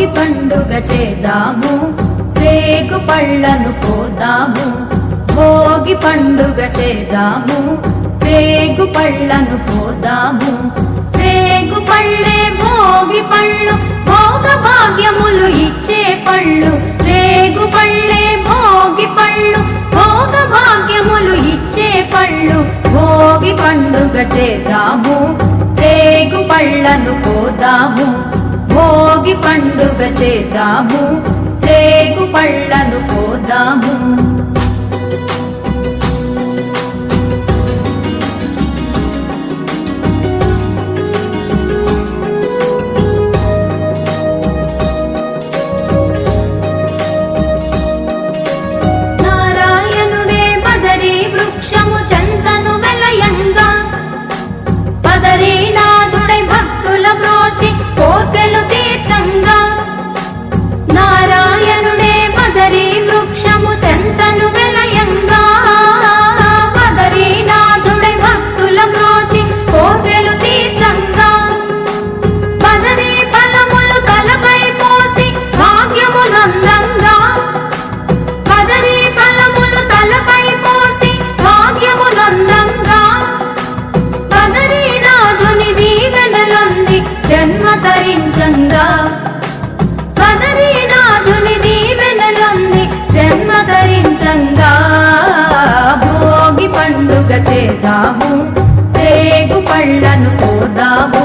భోగి పండుగ చేద్దాము, రేగు పళ్ళను పోదాము. భోగి పండుగ చేద్దాము, రేగు పళ్ళను పోదాము. రేగు పళ్ళే భోగి పళ్ళు, భోగ భాగ్యములు ఇచ్చే పళ్ళు. రేగు పళ్ళే భోగి పళ్ళు, భోగ భాగ్యములు ఇచ్చే పళ్ళు. భోగి పండుగ చేద్దాము, రేగు పళ్ళను పోదాము. భోగి పండుగ చేద్దాము, రేగు పళ్ళను పోదాము. నారాయణుడే బదరీ వృక్షము చెంతను వెలయంగా, బదరీనాథుడై భక్తుల బ్రోచి కోర్కెలు తీర్చంగా. నారాయణుడే బదరీ వృక్షము చెంతను వెలయంగా, బదరీనాథుడై భక్తుల బ్రోచి కోర్కెలు తీర్చంగా. బదరీ ఫలములు తలపై పోసి భాగ్యమునందంగా, బదరీ ఫలములు తలపై పోసి భాగ్యమునందంగా. బదరీనాథుని దీవెనలొంది జన్మ తరించంగా, బదరీనాథుని దీవెనలొంది జన్మ తరించంగా. భోగి పండుగ చేద్దాము, రేగు పళ్ళను పోదాము.